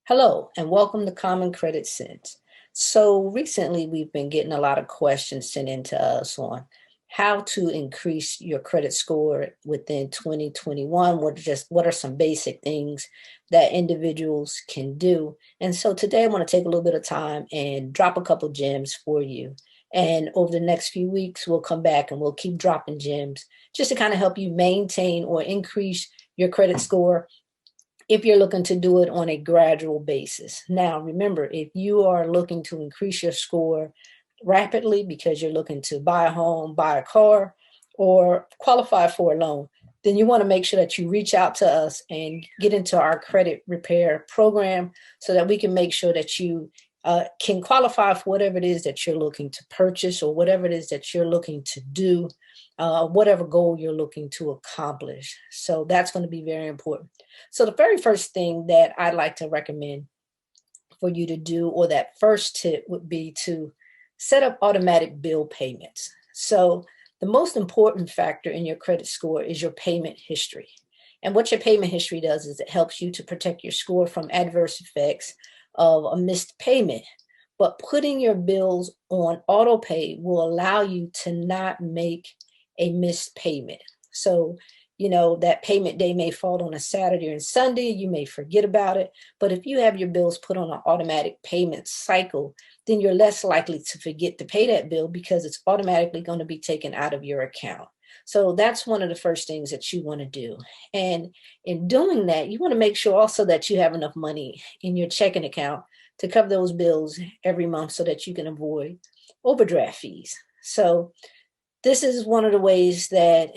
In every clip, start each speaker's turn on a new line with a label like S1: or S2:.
S1: Hello, and welcome to Common Credit Sense. So recently, we've been getting a lot of questions sent in to us on how to increase your credit score within 2021. What are some basic things that individuals can do? And so today, I want to take a little bit of time and drop a couple gems for you. And over the next few weeks, we'll come back and we'll keep dropping gems just to kind of help you maintain or increase your credit score if you're looking to do it on a gradual basis. Now, remember, if you are looking to increase your score rapidly because you're looking to buy a home, buy a car, or qualify for a loan, then you want to make sure that you reach out to us and get into our credit repair program so that we can make sure that you can qualify for whatever it is that you're looking to purchase or whatever it is that you're looking to do, whatever goal you're looking to accomplish. So that's going to be very important. So the very first thing that I'd like to recommend for you to do, or that first tip, would be to set up automatic bill payments. So the most important factor in your credit score is your payment history. And what your payment history does is it helps you to protect your score from adverse effects of a missed payment. But putting your bills on auto pay will allow you to not make a missed payment. So that payment day may fall on a Saturday and Sunday. You may forget about it. But if you have your bills put on an automatic payment cycle, then you're less likely to forget to pay that bill because it's automatically going to be taken out of your account. So that's one of the first things that you want to do. And in doing that, you want to make sure also that you have enough money in your checking account to cover those bills every month so that you can avoid overdraft fees. So this is one of the ways that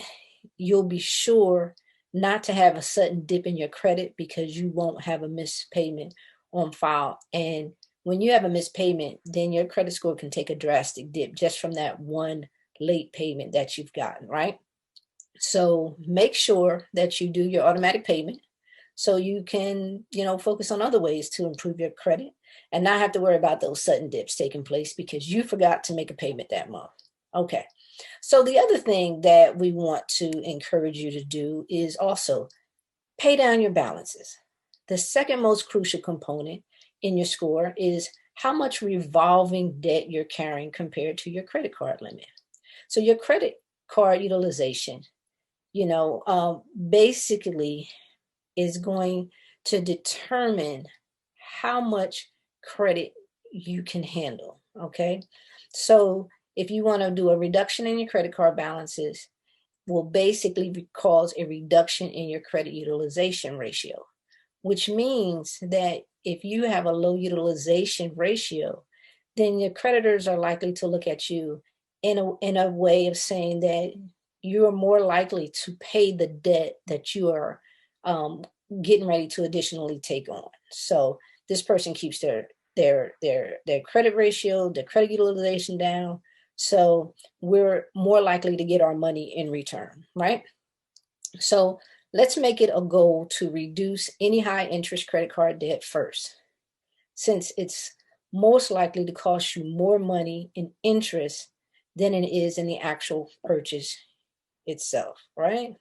S1: you'll be sure not to have a sudden dip in your credit because you won't have a missed payment on file. And when you have a missed payment, then your credit score can take a drastic dip just from that one late payment that you've gotten, right? So make sure that you do your automatic payment so you can, focus on other ways to improve your credit and not have to worry about those sudden dips taking place because you forgot to make a payment that month. Okay. So the other thing that we want to encourage you to do is also pay down your balances. The second most crucial component in your score is how much revolving debt you're carrying compared to your credit card limit. So your credit card utilization, basically is going to determine how much credit you can handle. Okay. So if you want to do a reduction in your credit card balances, will basically cause a reduction in your credit utilization ratio, which means that if you have a low utilization ratio, then your creditors are likely to look at you in a way of saying that you are more likely to pay the debt that you are getting ready to additionally take on. So this person keeps their credit ratio, their credit utilization down. So we're more likely to get our money in return, right? So let's make it a goal to reduce any high interest credit card debt first, since it's most likely to cost you more money in interest than it is in the actual purchase itself, right?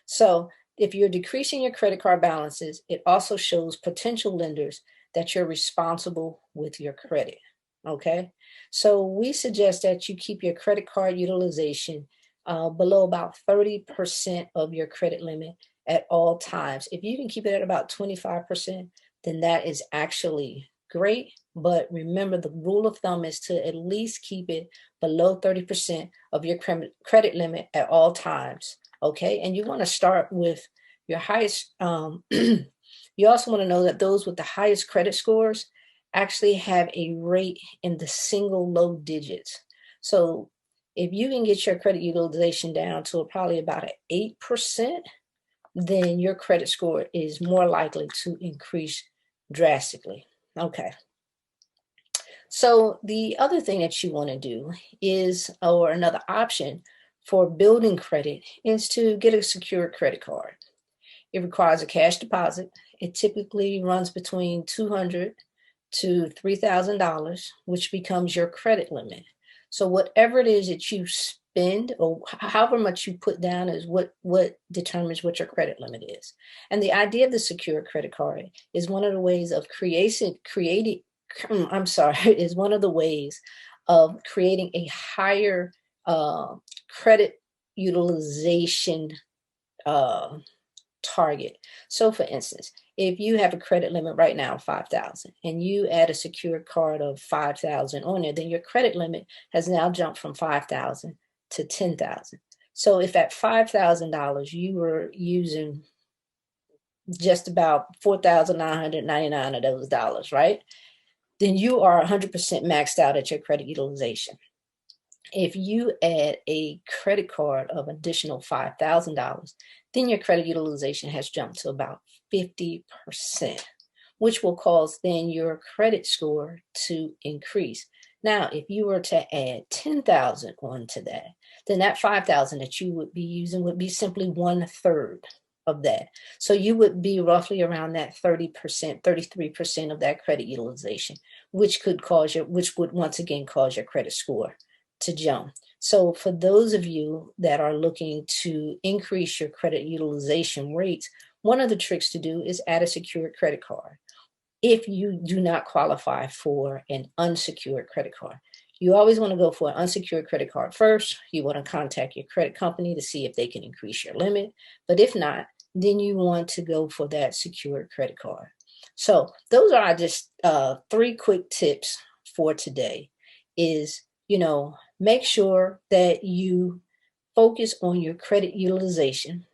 S1: So if you're decreasing your credit card balances, it also shows potential lenders that you're responsible with your credit. Okay. So we suggest that you keep your credit card utilization below about 30% of your credit limit at all times. If you can keep it at about 25%, then that is actually great. But remember, the rule of thumb is to at least keep it below 30% of your credit limit at all times. Okay. And you want to start with your highest. You also want to know that those with the highest credit scores actually have a rate in the single low digits. So if you can get your credit utilization down to probably about an 8%, then your credit score is more likely to increase drastically. Okay. So the other thing that you want to do is, or another option for building credit, is to get a secured credit card. It requires a cash deposit. It typically runs between $200 to $3,000, which becomes your credit limit. So whatever it is that you spend, or however much you put down is what determines what your credit limit is. And the idea of the secured credit card is one of the ways of is one of the ways of creating a higher credit utilization target. So for instance, if you have a credit limit right now of 5,000 and you add a secured card of 5,000 on there, then your credit limit has now jumped from 5,000 to 10,000. So if at $5,000 you were using just about 4,999 of those dollars, right? Then you are 100% maxed out at your credit utilization. If you add a credit card of additional $5,000, then your credit utilization has jumped to about 50%, which will cause then your credit score to increase. Now, if you were to add 10,000 onto that, then that 5,000 that you would be using would be simply 1/3 of that. So you would be roughly around that 30%, 33% of that credit utilization, which would once again cause your credit score to jump. So for those of you that are looking to increase your credit utilization rates, one of the tricks to do is add a secured credit card. If you do not qualify for an unsecured credit card, you always want to go for an unsecured credit card first. You want to contact your credit company to see if they can increase your limit. But if not, then you want to go for that secured credit card. So those are just 3 quick tips for today is, make sure that you focus on your credit utilization.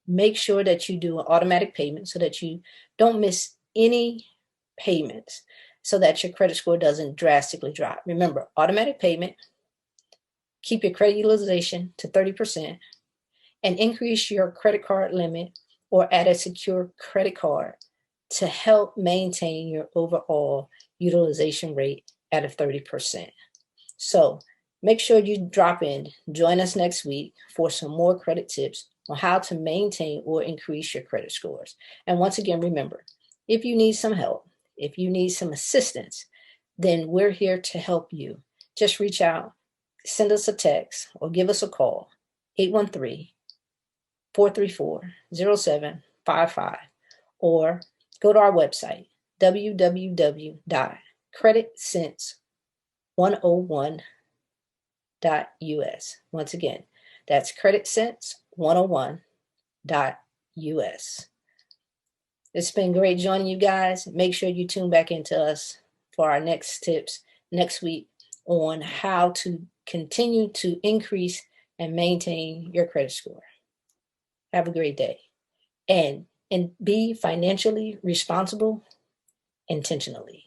S1: Make sure that you do an automatic payment so that you don't miss any payments so that your credit score doesn't drastically drop. Remember, automatic payment, keep your credit utilization to 30%, and increase your credit card limit or add a secure credit card to help maintain your overall utilization rate at a 30%. So make sure you join us next week for some more credit tips on how to maintain or increase your credit scores. And once again, remember, if you need some help, if you need some assistance, then we're here to help you. Just reach out, send us a text, or give us a call, 813-434-0755, or go to our website, www.creditsense101.us. Once again, that's creditsense101.us. It's been great joining you guys. Make sure you tune back into us for our next tips next week on how to continue to increase and maintain your credit score. Have a great day. And be financially responsible intentionally.